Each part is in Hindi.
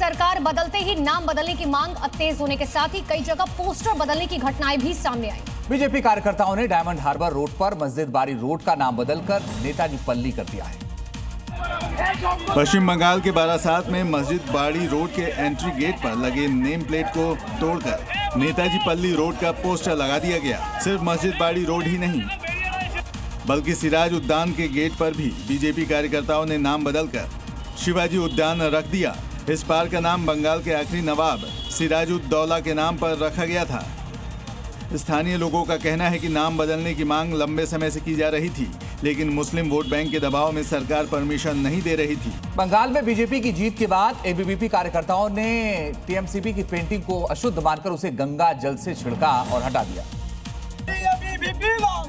सरकार बदलते ही नाम बदलने की मांग तेज होने के साथ ही कई जगह पोस्टर बदलने की घटनाएं भी सामने आई। बीजेपी कार्यकर्ताओं ने डायमंड हार्बर रोड पर मस्जिद बारी रोड का नाम बदलकर नेताजी पल्ली कर दिया है। पश्चिम बंगाल के बारासात में मस्जिद बाड़ी रोड के एंट्री गेट पर लगे नेम प्लेट को तोड़कर नेताजी पल्ली रोड का पोस्टर लगा दिया गया। सिर्फ मस्जिद बाड़ी रोड ही नहीं बल्कि सिराज उद्यान के गेट पर भी बीजेपी कार्यकर्ताओं ने नाम बदलकर शिवाजी उद्यान रख दिया। इस पार्क का नाम बंगाल के आखिरी नवाब सिराजुद्दौला के नाम पर रखा गया था। स्थानीय लोगों का कहना है कि नाम बदलने की मांग लंबे समय से की जा रही थी, लेकिन मुस्लिम वोट बैंक के दबाव में सरकार परमिशन नहीं दे रही थी। बंगाल में बीजेपी की जीत के बाद एबीवीपी कार्यकर्ताओं ने टीएमसीबी की पेंटिंग को अशुद्ध मानकर उसे गंगा जल से छिड़का और हटा दिया।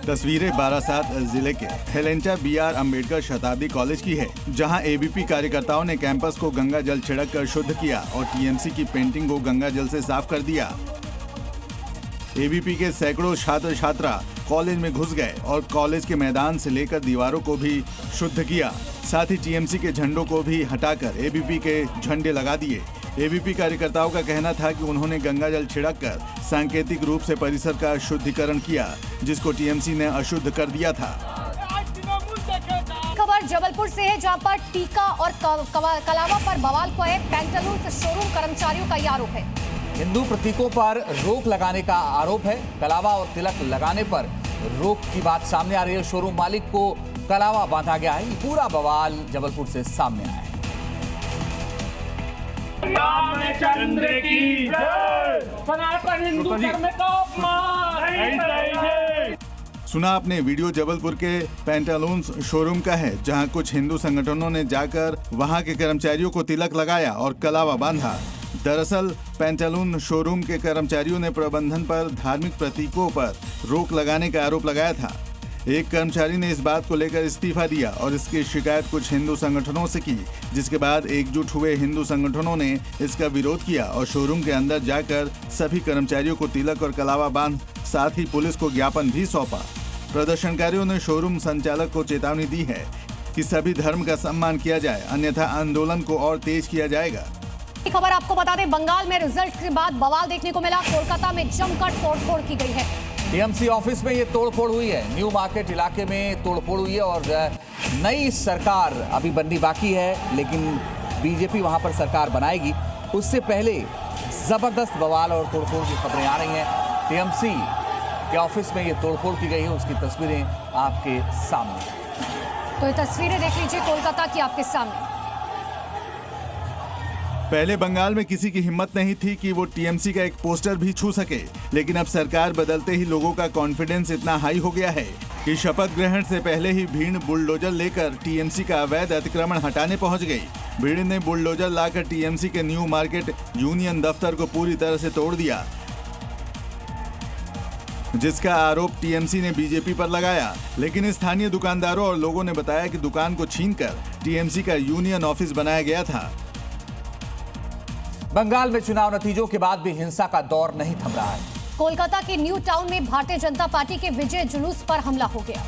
तस्वीरें बारासात जिले के हेलेंचा बीआर अंबेडकर शताब्दी कॉलेज की है, जहां एबीपी कार्यकर्ताओं ने कैंपस को गंगा जल छिड़क कर शुद्ध किया और टीएमसी की पेंटिंग को गंगा जल से साफ कर दिया। एबीपी के सैकड़ों छात्र छात्रा कॉलेज में घुस गए और कॉलेज के मैदान से लेकर दीवारों को भी शुद्ध किया। साथ ही टीएमसी के झंडों को भी हटाकर एबीपी के झंडे लगा दिए। एबीपी कार्यकर्ताओं का कहना था कि उन्होंने गंगा जल छिड़ककर सांकेतिक रूप से परिसर का शुद्धिकरण किया, जिसको टीएमसी ने अशुद्ध कर दिया था। खबर जबलपुर से है, जहां पर टीका और कलावा पर बवाल को है। पैंटालून्स शोरूम कर्मचारियों का यह आरोप है। हिंदू प्रतीकों पर रोक लगाने का आरोप है। कलावा और तिलक लगाने पर रोक की बात सामने आ रही है। शोरूम मालिक को कलावा बांधा गया है। पूरा बवाल जबलपुर से सामने आया है। चंद्र की जय, सनातन हिंदू धर्म का अपमान। सुना आपने, वीडियो जबलपुर के पैंटालून्स शोरूम का है, जहां कुछ हिंदू संगठनों ने जाकर वहां के कर्मचारियों को तिलक लगाया और कलावा बांधा। दरअसल पैंटालून शोरूम के कर्मचारियों ने प्रबंधन पर धार्मिक प्रतीकों पर रोक लगाने का आरोप लगाया था। एक कर्मचारी ने इस बात को लेकर इस्तीफा दिया और इसकी शिकायत कुछ हिंदू संगठनों से की, जिसके बाद एकजुट हुए हिंदू संगठनों ने इसका विरोध किया और शोरूम के अंदर जाकर सभी कर्मचारियों को तिलक और कलावा बांध साथ ही पुलिस को ज्ञापन भी सौंपा। प्रदर्शनकारियों ने शोरूम संचालक को चेतावनी दी है कि सभी धर्म का सम्मान किया जाए, अन्यथा आंदोलन को और तेज किया जाएगा। खबर आपको बता दें, बंगाल में रिजल्ट के बाद बवाल देखने को मिला। कोलकाता में जमकर तोड़फोड़ की गई है। टीएमसी ऑफिस में ये तोड़फोड़ हुई है। न्यू मार्केट इलाके में तोड़फोड़ हुई है और नई सरकार अभी बननी बाकी है, लेकिन बीजेपी वहां पर सरकार बनाएगी। उससे पहले जबरदस्त बवाल और तोड़फोड़ की खबरें आ रही हैं। टीएमसी के ऑफिस में ये तोड़फोड़ की गई है, उसकी तस्वीरें आपके सामने। तो ये तस्वीरें देख लीजिए कोलकाता की आपके सामने। पहले बंगाल में किसी की हिम्मत नहीं थी कि वो टीएमसी का एक पोस्टर भी छू सके, लेकिन अब सरकार बदलते ही लोगों का कॉन्फिडेंस इतना हाई हो गया है कि शपथ ग्रहण से पहले ही भीड़ बुलडोजर लेकर टीएमसी का अवैध अतिक्रमण हटाने पहुंच गई। भीड़ ने बुलडोजर लाकर टीएमसी के न्यू मार्केट यूनियन दफ्तर को पूरी तरह से तोड़ दिया, जिसका आरोप टीएमसी ने बीजेपी पर लगाया। लेकिन स्थानीय दुकानदारों और लोगों ने बताया कि दुकान को छीनकर टीएमसी का यूनियन ऑफिस बनाया गया था। बंगाल में चुनाव नतीजों के बाद भी हिंसा का दौर नहीं थम रहा है। कोलकाता के न्यू टाउन में भारतीय जनता पार्टी के विजय जुलूस पर हमला हो गया।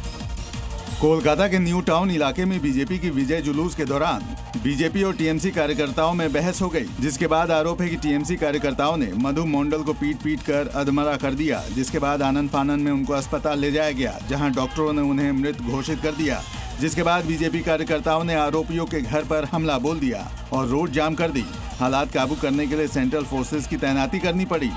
कोलकाता के न्यू टाउन इलाके में बीजेपी की विजय जुलूस के दौरान बीजेपी और टीएमसी कार्यकर्ताओं में बहस हो गई, जिसके बाद आरोप है कि टीएमसी कार्यकर्ताओं ने मधु मंडल को पीट कर अधमरा कर दिया, जिसके बाद आनंद फानन में उनको अस्पताल ले जाया गया, जहां डॉक्टरों ने उन्हें मृत घोषित कर दिया। जिसके बाद बीजेपी कार्यकर्ताओं ने आरोपियों के घर पर हमला बोल दिया और रोड जाम कर दी। हालात काबू करने के लिए सेंट्रल फोर्सेस की तैनाती करनी पड़ी।